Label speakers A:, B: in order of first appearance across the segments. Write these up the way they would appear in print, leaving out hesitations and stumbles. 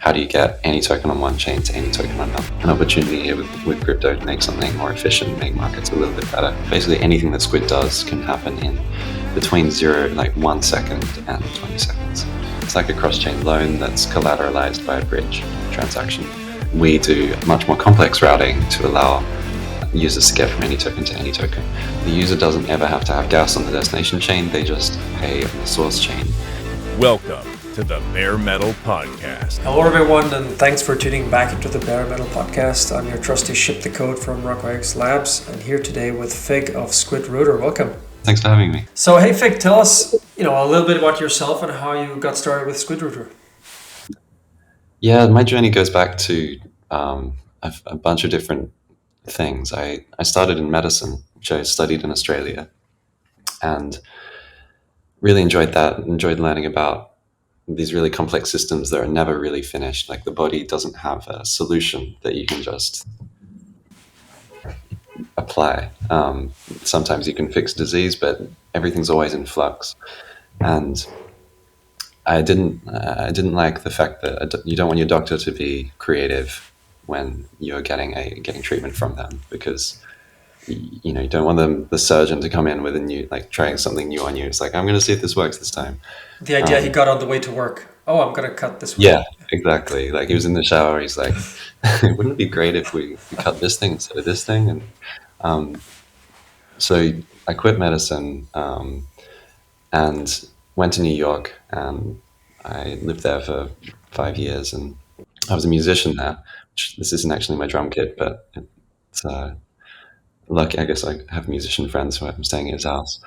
A: how do you get any token on one chain to any token on another? An opportunity here with crypto to make something more efficient, make markets a little bit better. Basically anything that Squid does can happen in between 1 second and 20 seconds. It's like a cross-chain loan that's collateralized by a bridge transaction. We do much more complex routing to allow users to get from any token to any token. The user doesn't ever have to have gas on the destination chain, they just pay on the source chain.
B: Welcome to the Bare Metal Podcast.
C: Hello everyone, and thanks for tuning back into the Bare Metal Podcast. I'm your trusty Ship the Code from RockWaves Labs, and here today with Fig of Squid Router. Welcome.
A: Thanks for having me.
C: So hey Fig, tell us a little bit about yourself and how you got started with Squid Router.
A: Yeah, my journey goes back to a bunch of different things. I started in medicine, which I studied in Australia, and really enjoyed that. Enjoyed learning about these really complex systems that are never really finished. Like the body doesn't have a solution that you can just apply. Sometimes you can fix disease, but everything's always in flux. And I didn't like the fact that you don't want your doctor to be creative when you're getting treatment from them, because you don't want the surgeon to come in with a new, like trying something new on you. It's like, I'm going to see if this works this time.
C: The idea he got on the way to work. Oh, I'm going to cut this one.
A: Yeah, exactly. Like he was in the shower. He's like, wouldn't it be great if we cut this thing instead of this thing? And so I quit medicine and went to New York, and I lived there for 5 years, and I was a musician there. This isn't actually my drum kit, but it's lucky. I guess I have musician friends who I'm staying at his house.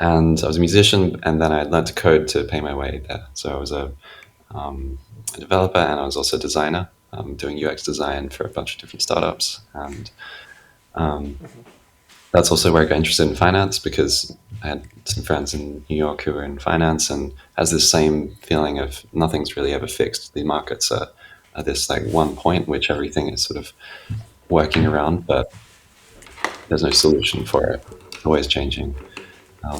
A: And I was a musician, and then I learned to code to pay my way there. So I was a developer, and I was also a designer, doing UX design for a bunch of different startups. And that's also where I got interested in finance, because I had some friends in New York who were in finance, and has this same feeling of nothing's really ever fixed. The markets are this like one point which everything is sort of working around, but there's no solution for it. Always changing.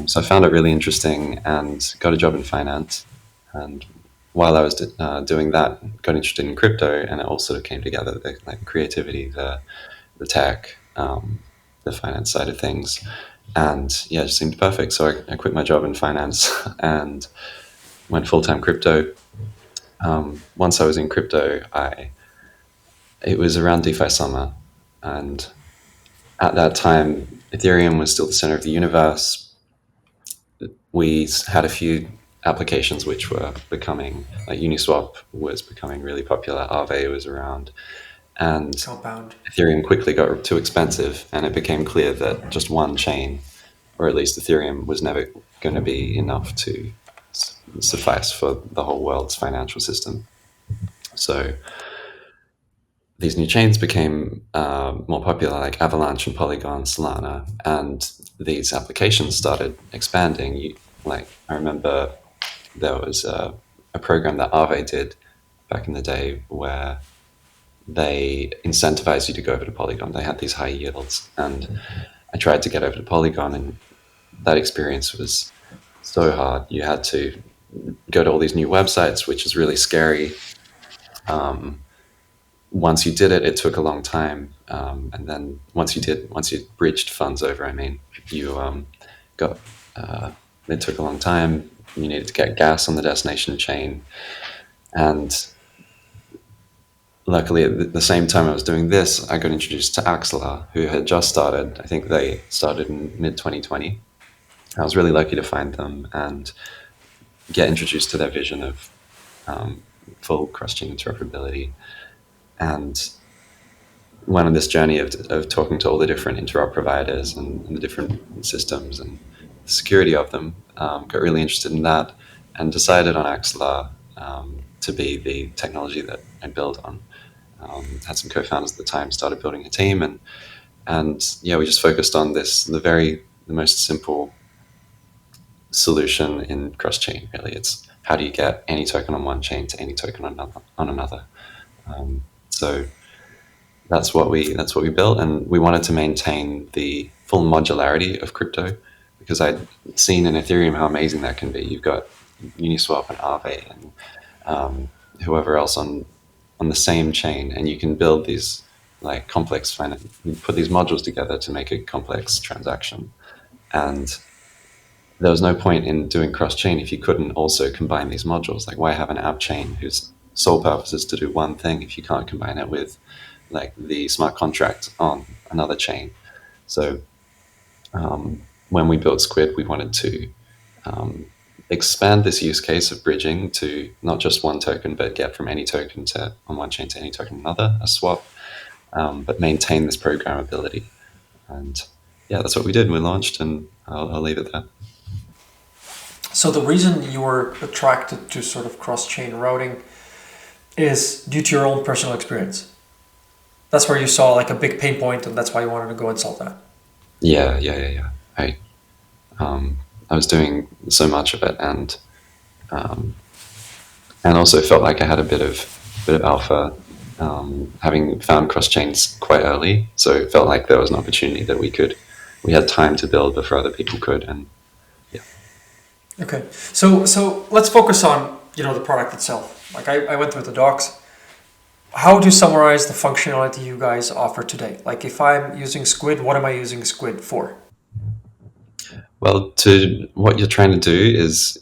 A: So I found it really interesting and got a job in finance. And while I was doing that, got interested in crypto, and it all sort of came together: the creativity, the tech, the finance side of things, and yeah, it just seemed perfect. So I quit my job in finance and went full-time crypto. Once I was in crypto, it was around DeFi summer, and at that time, Ethereum was still the center of the universe. We had a few applications which were becoming, like Uniswap was becoming really popular, Aave was around, and
C: Compound.
A: Ethereum quickly got too expensive, and it became clear that just one chain, or at least Ethereum, was never going to be enough to suffice for the whole world's financial system. So these new chains became more popular, like Avalanche and Polygon, Solana, and these applications started expanding. I remember there was a program that Aave did back in the day where they incentivized you to go over to Polygon. They had these high yields, and I tried to get over to Polygon, and that experience was so hard. You had to go to all these new websites, which is really scary. Once you did it, it took a long time. And then once you bridged funds over, it took a long time. You needed to get gas on the destination chain. And luckily, at the same time I was doing this, I got introduced to Axelar, who had just started. I think they started in mid-2020. I was really lucky to find them and get introduced to their vision of full cross-chain interoperability, and went on this journey of talking to all the different interop providers and the different systems and the security of them. Got really interested in that and decided on Axelar to be the technology that I build on. Had some co-founders at the time, started building a team, and we just focused on the most simple solution in cross-chain. Really, it's how do you get any token on one chain to any token on another. So that's what we built, and we wanted to maintain the full modularity of crypto, because I'd seen in Ethereum how amazing that can be. You've got Uniswap and Aave, and whoever else on the same chain, and you can build these like complex finance. You put these modules together to make a complex transaction, and there was no point in doing cross chain if you couldn't also combine these modules. Like, why have an app chain whose sole purpose is to do one thing if you can't combine it with like the smart contract on another chain? So when we built Squid, we wanted to expand this use case of bridging to not just one token, but get from any token to on one chain to any token on another, a swap, but maintain this programmability. And yeah, that's what we did. We launched, and I'll leave it there.
C: So the reason you were attracted to sort of cross-chain routing is due to your own personal experience. That's where you saw like a big pain point, and that's why you wanted to go and solve that.
A: Yeah. I was doing so much of it, and also felt like I had a bit of alpha, having found cross chains quite early. So it felt like there was an opportunity that we had time to build before other people could, and yeah.
C: Okay, so let's focus on the product itself. Like I went through the docs. How do you summarize the functionality you guys offer today? Like if I'm using Squid, what am I using Squid for?
A: Well, to what you're trying to do is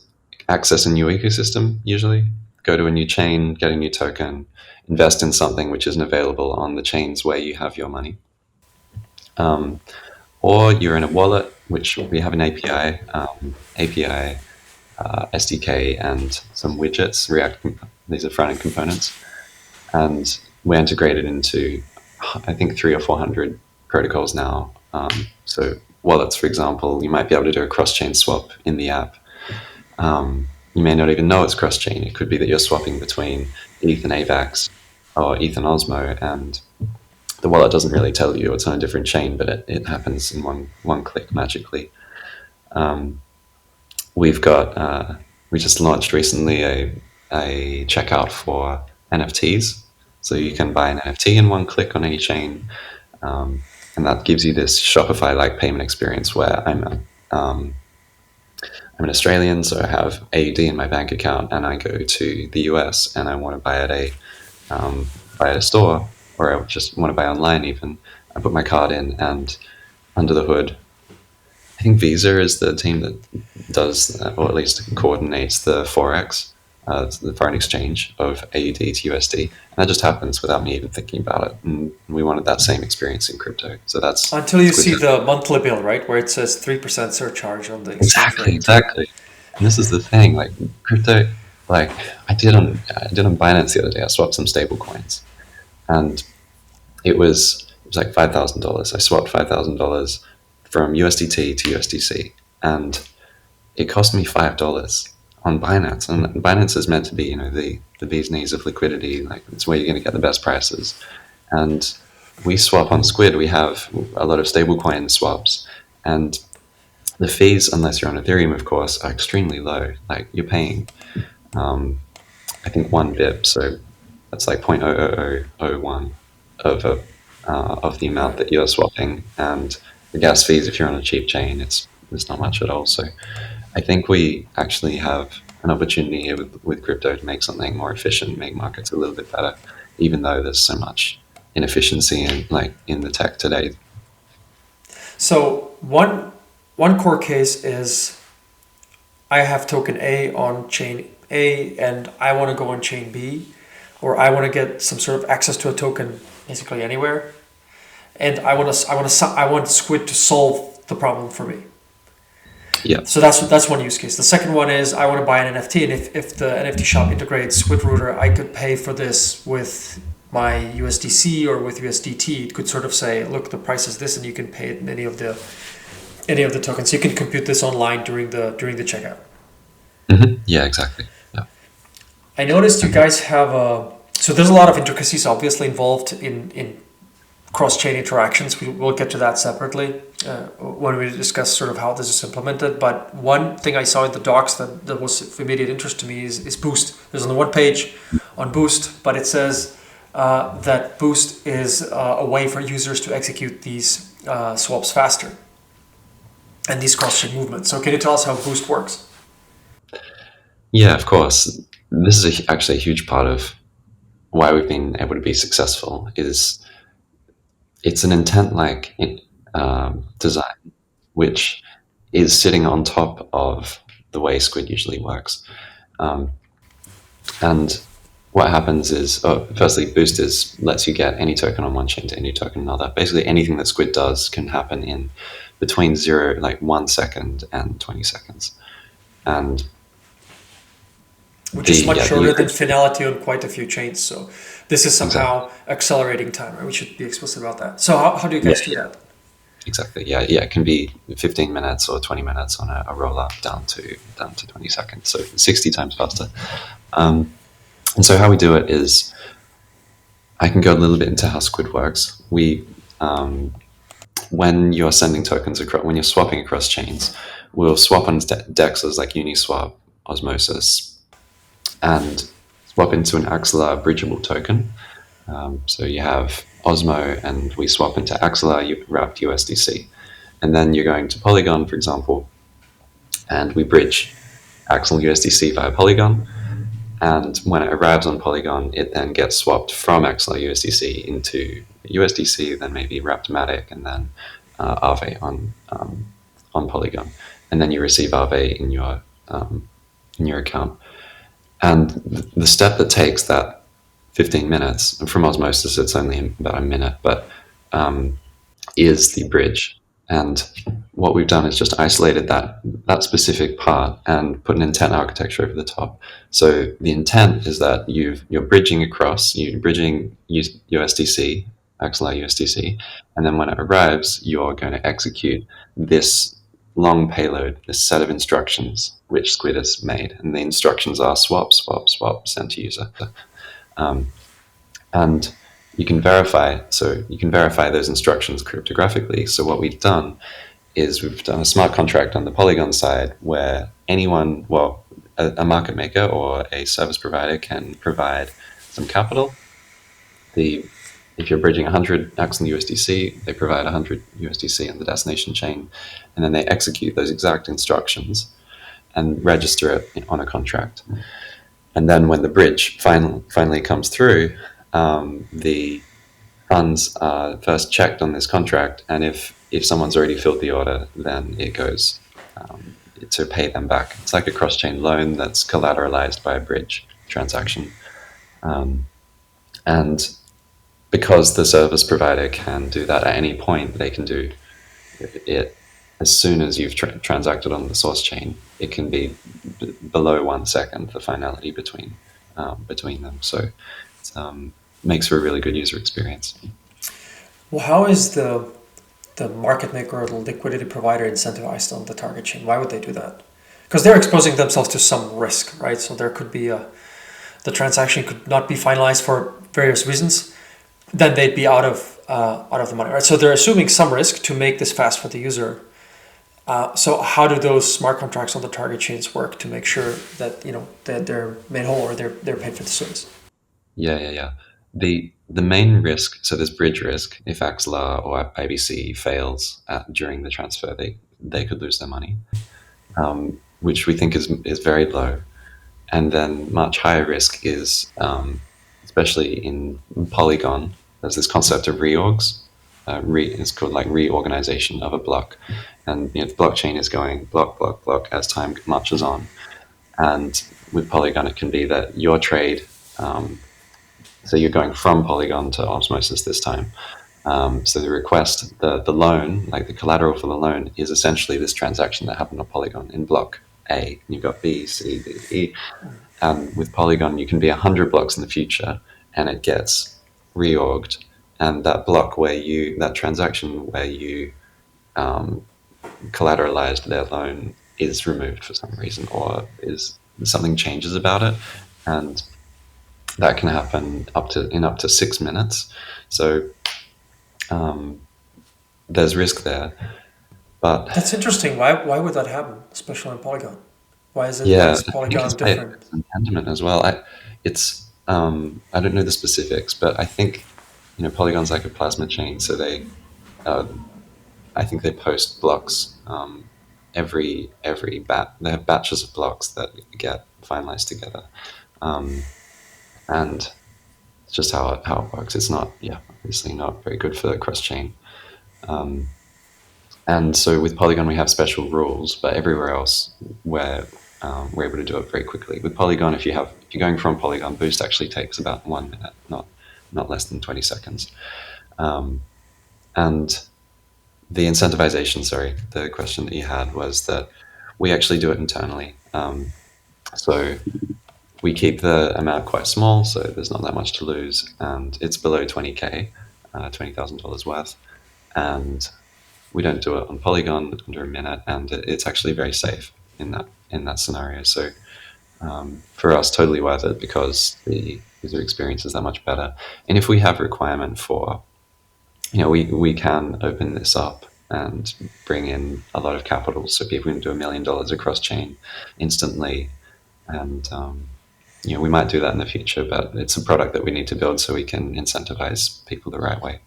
A: access a new ecosystem. Usually, go to a new chain, get a new token, invest in something which isn't available on the chains where you have your money. Or you're in a wallet, which we have an API, SDK, and some widgets. These are front end components, and we're integrated into I think 300 or 400 protocols now. So wallets, for example, you might be able to do a cross-chain swap in the app. You may not even know it's cross-chain. It could be that you're swapping between ETH and AVAX or ETH and Osmo, and the wallet doesn't really tell you it's on a different chain, but it happens in one click magically. We've got we just launched recently a checkout for NFTs, so you can buy an NFT in one click on any chain, and that gives you this Shopify-like payment experience where I'm an Australian, so I have AUD in my bank account, and I go to the US and I want to buy at a store, or I just want to buy online even. I put my card in, and under the hood, I think Visa is the team that does that, or at least coordinates the forex, the foreign exchange of AUD to USD, and that just happens without me even thinking about it. And we wanted that same experience in crypto, so that's
C: Until you see
A: Squid.
C: the monthly bill, right, where it says 3% surcharge on the exchange rate.
A: Exactly. And this is the thing, like crypto, like I did on Binance the other day. I swapped some stable coins, and it was like $5,000. I swapped $5,000 from USDT to USDC, and it cost me $5 on Binance. And Binance is meant to be, the bee's knees of liquidity. Like, it's where you're going to get the best prices. And we swap on Squid. We have a lot of stablecoin swaps, and the fees, unless you're on Ethereum, of course, are extremely low. Like, you're paying, I think, 1 BIP, so that's like 0.00001 of the amount that you're swapping, and the gas fees, if you're on a cheap chain, it's not much at all. So I think we actually have an opportunity here with crypto to make something more efficient, make markets a little bit better, even though there's so much inefficiency in the tech today.
C: So one core case is I have token A on chain A and I want to go on chain B, or I want to get some sort of access to a token basically anywhere, and I want Squid to solve the problem for me.
A: Yeah.
C: So that's one use case. The second one is I want to buy an NFT, and if the NFT shop integrates Squid Router, I could pay for this with my USDC or with USDT. It could sort of say, look, the price is this, and you can pay it in any of the tokens. You can compute this online during the checkout.
A: Mm-hmm. Yeah, exactly. Yeah.
C: I noticed you guys have so there's a lot of intricacies obviously involved in cross-chain interactions. We'll get to that separately when we discuss sort of how this is implemented. But one thing I saw in the docs that was of immediate interest to me is Boost. There's only one page on Boost, but it says that Boost is a way for users to execute these swaps faster and these cross-chain movements. So can you tell us how Boost works?
A: Yeah, of course. this is actually a huge part of why we've been able to be successful. Is it's an intent like design, which is sitting on top of the way Squid usually works. Um, and what happens is, firstly, boosters lets you get any token on one chain to any token on another. Basically, anything that Squid does can happen in between zero, like 1 second, and 20 seconds. And
C: which is much
A: the
C: shorter than finality on quite a few chains. So this is
A: exactly,
C: somehow accelerating time, right? We should be explicit about that. So how do you
A: yeah,
C: guys do that?
A: exactly, yeah. It can be 15 minutes or 20 minutes on a roll up down to 20 seconds, so 60 times faster. Um, and so how we do it is, I can go a little bit into how Squid works. When you're sending tokens across, when you're swapping across chains, we'll swap on dexes like Uniswap, Osmosis, and swap into an Axelar bridgeable token. So you have Osmo, and we swap into Axelar wrapped USDC. And then you're going to Polygon, for example, and we bridge Axel USDC via Polygon. And when it arrives on Polygon, it then gets swapped from Axelar USDC into USDC, then maybe wrapped Matic, and then Aave on Polygon. And then you receive Aave in your account. And the step that takes that 15 minutes, and from Osmosis, it's only about a minute, but is the bridge. And what we've done is just isolated that specific part and put an intent architecture over the top. So the intent is that you're bridging across, you're bridging USDC, Axelar USDC, and then when it arrives, you're going to execute this long payload, this set of instructions which Squid has made. And the instructions are swap, swap, swap, send to user. Um, and you can verify those instructions cryptographically. So what we've done is we've done a smart contract on the Polygon side where anyone, well, a market maker or a service provider can provide some capital. If you're bridging 100 Axon USDC, they provide 100 USDC on the destination chain, and then they execute those exact instructions and register it on a contract. And then when the bridge finally comes through, the funds are first checked on this contract, and if someone's already filled the order, then it goes to pay them back. It's like a cross-chain loan that's collateralized by a bridge transaction. And because the service provider can do that at any point, they can do it as soon as you've transacted on the source chain. It can be below 1 second, the finality between them. So it makes for a really good user experience.
C: Well, how is the market maker or the liquidity provider incentivized on the target chain? Why would they do that? Because they're exposing themselves to some risk, right? So there could be the transaction could not be finalized for various reasons. Then they'd be out of the money, right? So they're assuming some risk to make this fast for the user. So how do those smart contracts on the target chains work to make sure that that they're made whole or they're paid for the service?
A: Yeah. The main risk, so there's bridge risk. If Axelar or IBC fails during the transfer, they could lose their money, which we think is very low. And then much higher risk is, especially in Polygon, there's this concept of reorgs. It's called like reorganization of a block, and the blockchain is going block, block, block as time marches on. And with Polygon, it can be that your trade, so you're going from Polygon to Osmosis this time. So the request, the loan, like the collateral for the loan, is essentially this transaction that happened on Polygon in block A. You've got B, C, D, E. And with Polygon, you can be 100 blocks in the future, and it gets reorged. And that transaction where you collateralized their loan is removed for some reason, or is something changes about it, and that can happen up to 6 minutes. So there's risk there, but
C: That's interesting. Why would that happen, especially on Polygon? Why
A: yeah,
C: is
A: I think it's
C: Polygon
A: by
C: different?
A: sentiment as well. I don't know the specifics, but I think Polygon's like a plasma chain, so uh, I think they post blocks every bat. They have batches of blocks that get finalized together. And it's just how it works. It's not, yeah, obviously not very good for cross chain. And so with Polygon, we have special rules, but everywhere else, we're able to do it very quickly. With Polygon, if you're going from Polygon, Boost actually takes about 1 minute, not less than 20 seconds. And the incentivization, sorry, the question that you had was that we actually do it internally. So we keep the amount quite small, so there's not that much to lose, and it's below 20K, $20,000 worth. And we don't do it on Polygon under a minute, and it's actually very safe in that scenario. So for us, totally worth it because the user experience is that much better. And if we have requirement for, we can open this up and bring in a lot of capital, so people can do $1 million across chain instantly. And we might do that in the future, but it's a product that we need to build so we can incentivize people the right way.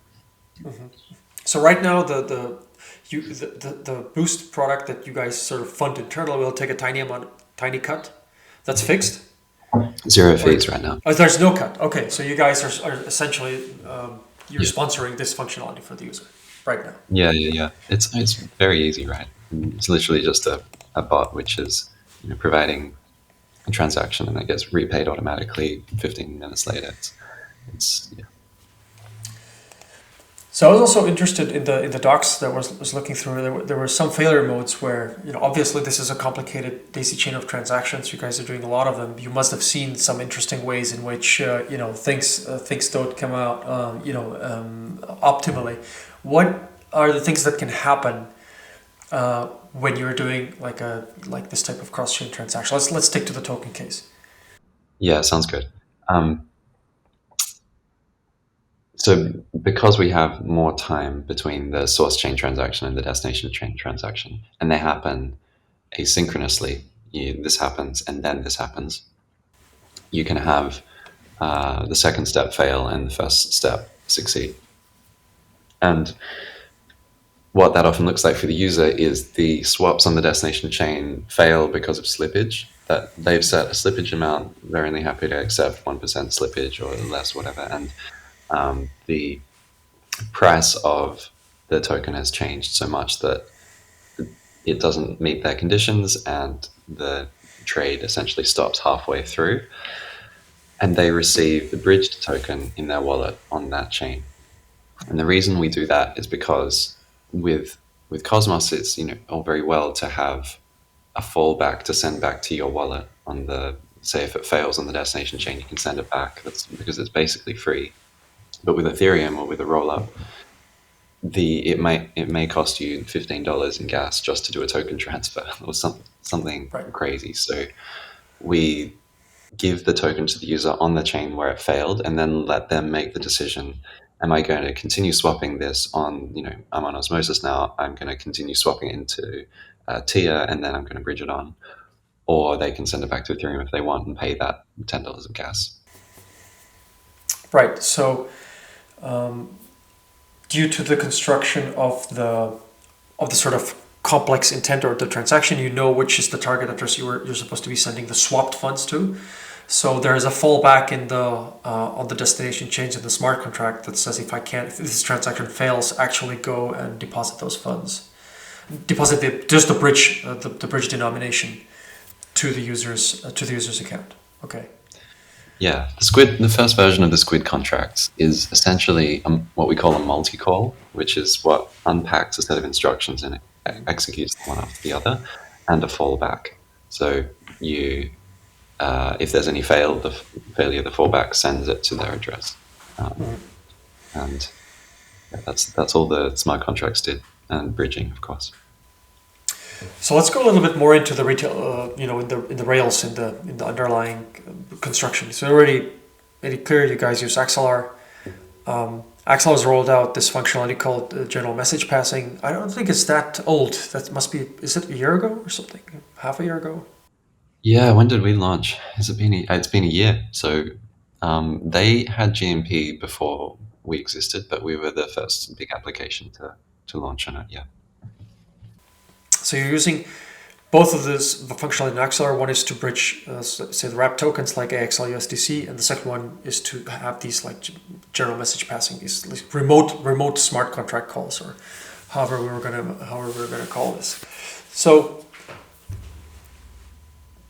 C: So right now, the Boost product that you guys sort of fund internally will take a tiny cut. That's fixed.
A: Zero fees right now.
C: Oh, there's no cut. Okay, so you guys are essentially you're sponsoring this functionality for the user right now.
A: Yeah. It's very easy, right? It's literally just a bot which is providing a transaction and it gets repaid automatically 15 minutes later. It's yeah.
C: So I was also interested in the docs that was looking through. There were some failure modes where obviously this is a complicated daisy chain of transactions. You guys are doing a lot of them. You must have seen some interesting ways in which things don't come out optimally. What are the things that can happen when you're doing like this type of cross chain transaction? Let's stick to the token case.
A: Yeah, sounds good. So because we have more time between the source chain transaction and the destination chain transaction, and they happen asynchronously, this happens and then this happens, you can have the second step fail and the first step succeed. And what that often looks like for the user is the swaps on the destination chain fail because of slippage. That they've set a slippage amount, they're only happy to accept 1% slippage or less, whatever, and the price of the token has changed so much that it doesn't meet their conditions, and the trade essentially stops halfway through, and they receive the bridged token in their wallet on that chain. And the reason we do that is because with Cosmos, it's all very well to have a fallback to send back to your wallet on the, say if it fails on the destination chain, you can send it back. That's because it's basically free. But with Ethereum or with a rollup, it may cost you $15 in gas just to do a token transfer or something
C: Right.
A: crazy. So we give the token to the user on the chain where it failed, and then let them make the decision. Am I going to continue swapping this on, I'm on Osmosis now, I'm going to continue swapping it into TIA, and then I'm going to bridge it on. Or they can send it back to Ethereum if they want and pay that $10 of gas.
C: Right. So due to the construction of the sort of complex intent or the transaction, which is the target address you're supposed to be sending the swapped funds to. So there is a fallback in the on the destination chains in the smart contract that says if this transaction fails, actually go and deposit those funds, deposit the bridge the bridge denomination to the user's account. Okay.
A: Yeah, the first version of the Squid contracts is essentially what we call a multi-call, which is what unpacks a set of instructions and it executes one after the other, and a fallback. So if there's any failure, the fallback sends it to their address, and that's all the smart contracts did, and bridging, of course.
C: So let's go a little bit more into the retail, in the rails, in the underlying construction. So already made it clear you guys use Axelar. Axelar has rolled out this functionality called general message passing. I don't think it's that old. That must be, is it a year ago or something? Half a year ago?
A: Yeah, when did we launch? Has it been? It's been a year. So they had GMP before we existed, but we were the first big application to launch on it. Yeah.
C: So you're using both of these the functionality in Axelar. One is to bridge, say, the wrap tokens like AXL USDC, and the second one is to have these like general message passing, these like, remote smart contract calls, or however we were gonna call this. So,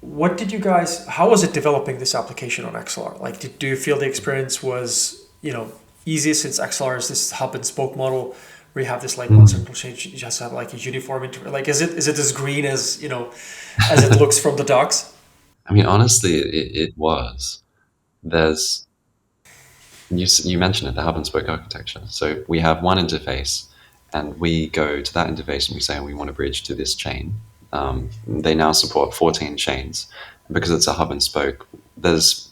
C: what did you guys? How was it developing this application on Axelar? Like, do you feel the experience was easy, since Axelar is this hub and spoke model? Where you have this like one central change, you just have like a uniform like is it as green as as it looks from the docs?
A: I mean, honestly, it was. There's you mentioned it, the hub and spoke architecture. So we have one interface, and we go to that interface and we say we want to bridge to this chain. They now support 14 chains. Because it's a hub and spoke, there's,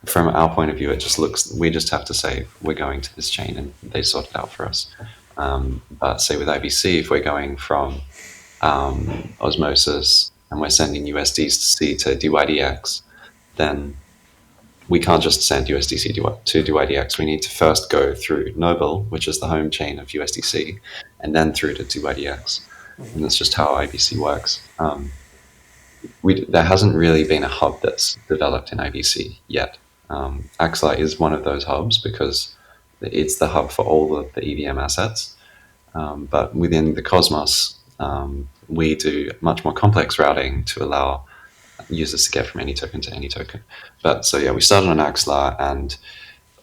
A: from our point of view, it just looks, we just have to say we're going to this chain and they sort it out for us. But say with IBC, if we're going from osmosis and we're sending USDC to DYDX, then we can't just send USDC to DYDX. We need to first go through Noble, which is the home chain of USDC, and then through to DYDX. And that's just how IBC works. There hasn't really been a hub that's developed in IBC yet. Axelar is one of those hubs because it's the hub for all of the EVM assets. But within the Cosmos, we do much more complex routing to allow users to get from any token to any token. But so yeah, we started on Axelar, and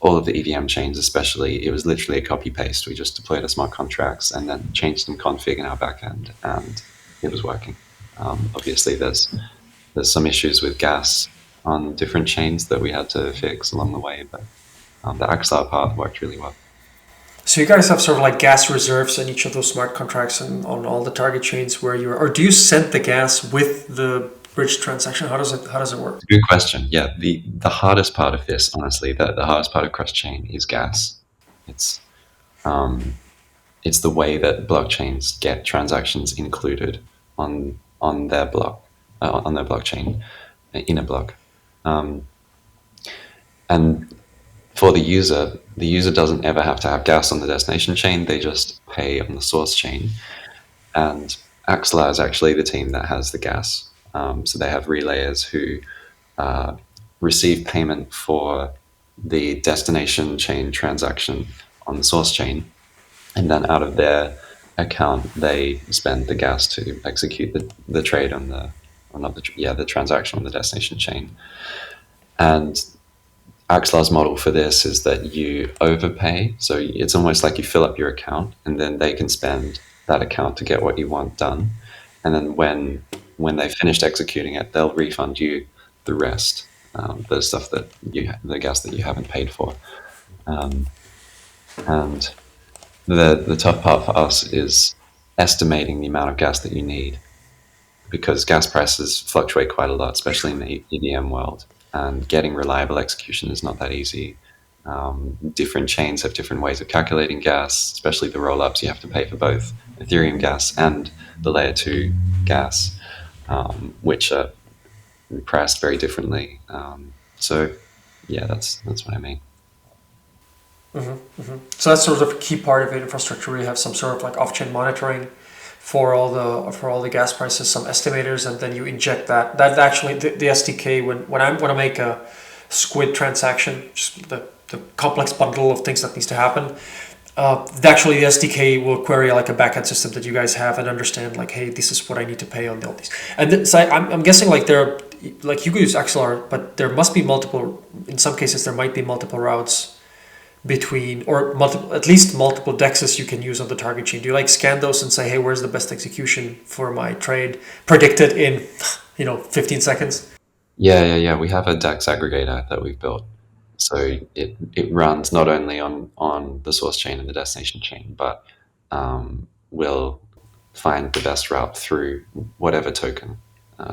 A: all of the EVM chains especially, it was literally a copy paste. We just deployed our smart contracts and then changed some config in our backend, and it was working. Obviously, there's some issues with gas on different chains that we had to fix along the way, but the Axelar part worked really well.
C: So you guys have sort of like gas reserves in each of those smart contracts and on all the target chains where or do you send the gas with the bridge transaction? How does it work?
A: Good question. Yeah, the hardest part of this, honestly, the hardest part of cross chain is gas. It's the way that blockchains get transactions included on their block, on their blockchain, in a block, and for the user doesn't ever have to have gas on the destination chain. They just pay on the source chain, and Axelar is actually the team that has the gas. So they have relayers who receive payment for the destination chain transaction on the source chain, and then out of their account they spend the gas to execute the trade on the transaction on the destination chain. And Axelar's model for this is that you overpay, so it's almost like you fill up your account and then they can spend that account to get what you want done, and then when they've finished executing it, they'll refund you the rest, the stuff that the gas that you haven't paid for. And the tough part for us is estimating the amount of gas that you need, because gas prices fluctuate quite a lot, especially in the EVM world, and getting reliable execution is not that easy. Different chains have different ways of calculating gas, especially the rollups. You have to pay for both Ethereum gas and the layer 2 gas, which are priced very differently. So yeah, that's what I mean.
C: So that's sort of a key part of the infrastructure where you have some sort of like off-chain monitoring for all the gas prices, some estimators, and then you inject that actually the SDK when I make a Squid transaction, just the complex bundle of things that needs to happen. Actually, the SDK will query like a backend system that you guys have and understand like, hey, this is what I need to pay on all these. And so I'm guessing like like you could use Axelar, but there must be multiple. In some cases, there might be multiple routes between, or at least multiple dexes you can use on the target chain. Do you like scan those and say, hey, where's the best execution for my trade predicted in 15 seconds?
A: Yeah. We have a DEX aggregator that we've built. So it runs not only on the source chain and the destination chain, but will find the best route through whatever token.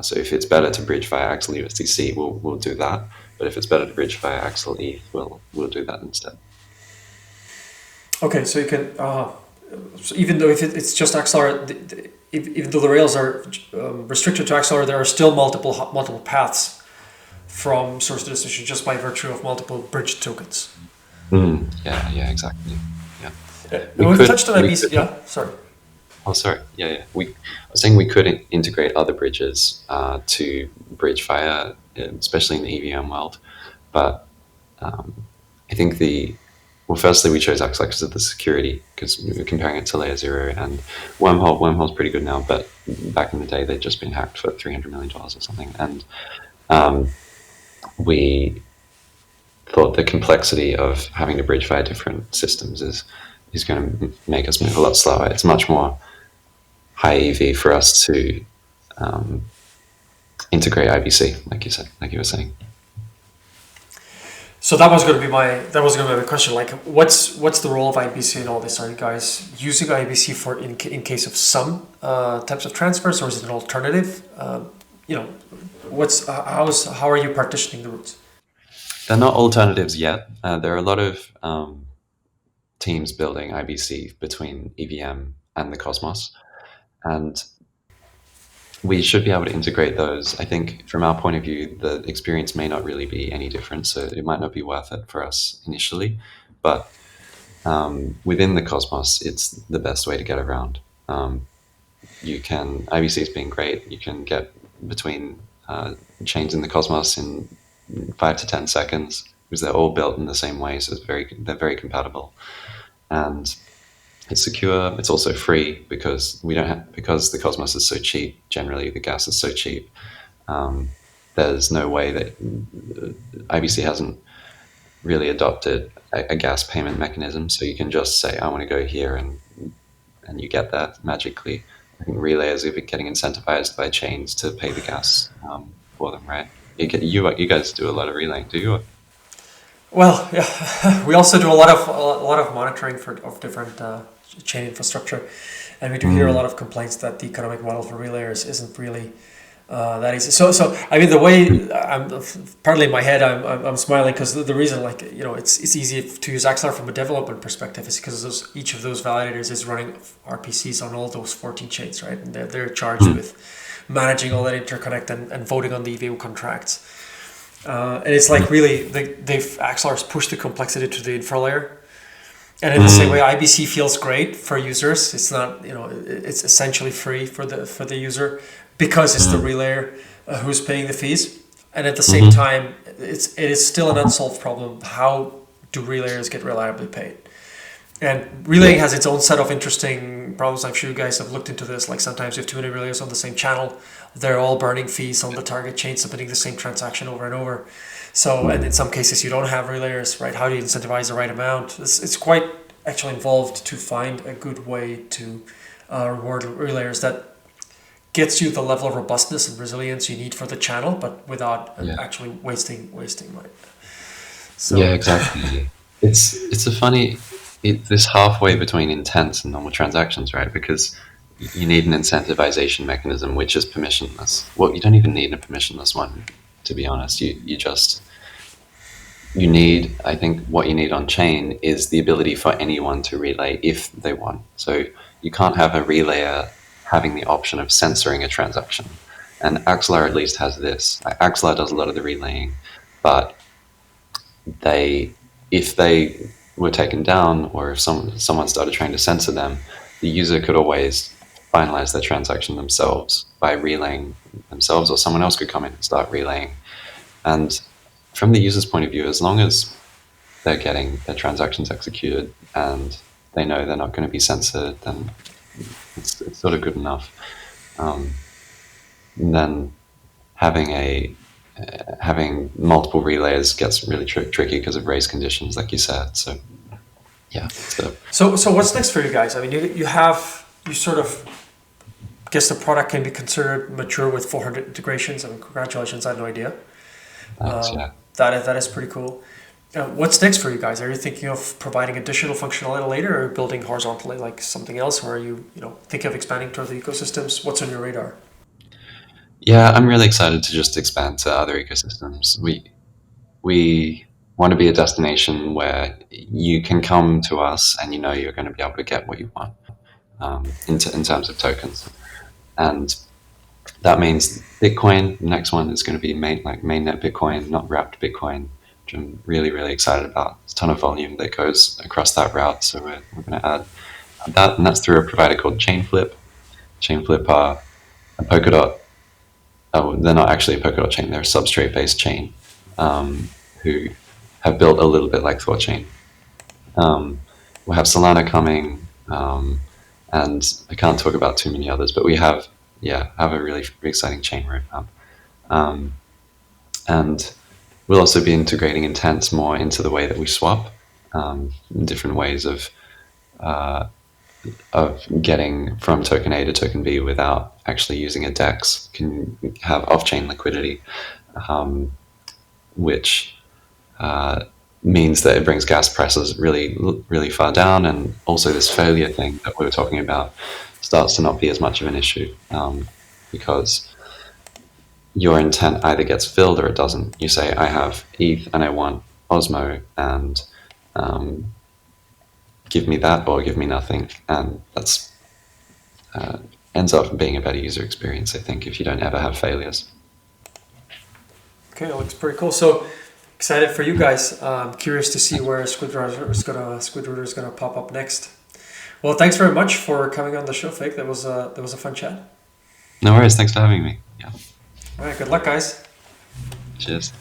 A: So if it's better to bridge via Axel USDC, we'll do that. But if it's better to bridge via Axel ETH, we'll do that instead.
C: Okay, so you can, so even though if it's just Axelar, even though the rails are restricted to Axelar, there are still multiple paths from source to destination just by virtue of multiple bridge tokens.
A: Yeah, exactly. Yeah.
C: We've touched on IBC. Yeah, sorry.
A: Oh, sorry. Yeah, yeah. I was saying we could integrate other bridges to bridge via, especially in the EVM world. But I think well, firstly, we chose Axelar because of the security, because we were comparing it to Layer Zero and Wormhole. Wormhole's pretty good now, but back in the day, they'd just been hacked for $300 million or something. And we thought the complexity of having to bridge via different systems is going to make us move a lot slower. It's much more high EV for us to integrate IBC, like you said, like you were saying.
C: So that was going to be my question. Like, what's the role of IBC in all this? Are you guys using IBC for in case of some types of transfers, or is it an alternative? You know, how are you partitioning the routes?
A: They're not alternatives yet. There are a lot of teams building IBC between EVM and the Cosmos, and we should be able to integrate those. I think from our point of view, the experience may not really be any different, so it might not be worth it for us initially. But within the Cosmos, it's the best way to get around. IBC's been great. You can get between chains in the Cosmos in 5 to 10 seconds because they're all built in the same way, so they're very compatible. And it's secure. It's also free because because the Cosmos is so cheap. Generally, the gas is so cheap. There's no way that IBC hasn't really adopted a gas payment mechanism. So you can just say, "I want to go here," and you get that magically. I think relayers are getting incentivized by chains to pay the gas for them, right? You guys do a lot of relaying, do you?
C: Well, yeah, we also do a lot of monitoring of different chain infrastructure, and we do hear a lot of complaints that the economic model for relayers isn't really that easy. So I mean, the way I'm partly in my head, I'm smiling because the reason, like, you know, it's easy to use Axelar from a development perspective is because each of those validators is running RPCs on all those 14 chains, right? And they're charged with managing all that interconnect and voting on the EVM contracts. And it's like really they've Axelar's pushed the complexity to the infra layer. And in the same way, IBC feels great for users. It's not, you know, it's essentially free for the user because it's the relayer who's paying the fees. And at the same time, it is still an unsolved problem. How do relayers get reliably paid? And relaying has its own set of interesting problems. I'm sure you guys have looked into this. Like sometimes you have too many relayers on the same channel. They're all burning fees on the target chain, submitting the same transaction over and over. So, and in some cases you don't have relayers, right? How do you incentivize the right amount? It's quite actually involved to find a good way to reward relayers that gets you the level of robustness and resilience you need for the channel, but without actually wasting money. So,
A: Yeah, exactly. It's a funny this halfway between intents and normal transactions, right? Because you need an incentivization mechanism which is permissionless. Well, you don't even need a permissionless one, to be honest. You need, I think what you need on chain is the ability for anyone to relay if they want. So you can't have a relayer having the option of censoring a transaction. And Axelar at least has this. Axelar does a lot of the relaying, but if they were taken down or if someone started trying to censor them, the user could always finalize their transaction themselves by relaying themselves, or someone else could come in and start relaying. And from the user's point of view, as long as they're getting their transactions executed and they know they're not going to be censored, then it's sort of good enough. And then having multiple relays gets really tricky because of race conditions, like you said. So yeah.
C: So what's next for you guys? I mean, you sort of guess the product can be considered mature with 400 integrations. I mean, congratulations! I had no idea.
A: Thanks, yeah.
C: That is pretty cool. What's next for you guys? Are you thinking of providing additional functionality later, or building horizontally like something else, or are you thinking of expanding to other ecosystems? What's on your radar?
A: Yeah, I'm really excited to just expand to other ecosystems. We want to be a destination where you can come to us and you know you're going to be able to get what you want in terms of tokens. And that means Bitcoin. The next one is going to be mainnet Bitcoin, not wrapped Bitcoin, which I'm really, really excited about. There's a ton of volume that goes across that route, so we're going to add And that's through a provider called Chainflip. Chainflip are a Polkadot. Oh, they're not actually a Polkadot chain. They're a substrate-based chain who have built a little bit like ThorChain. We'll have Solana coming, and I can't talk about too many others, but we have a really exciting chain roadmap. And we'll also be integrating intents more into the way that we swap, different ways of getting from token A to token B without actually using a DEX. Can have off-chain liquidity, which means that it brings gas prices really, really far down, and also this failure thing that we were talking about starts to not be as much of an issue, because your intent either gets filled or it doesn't. You say, I have ETH and I want Osmo, and give me that or give me nothing. And that's ends up being a better user experience, I think, if you don't ever have failures.
C: Okay, that looks pretty cool. So excited for you guys. Curious to see where Squid Router is gonna pop up next. Well, thanks very much for coming on the show, Fake. That was a fun chat.
A: No worries. Thanks for having me. Yeah.
C: All right, good luck, guys.
A: Cheers.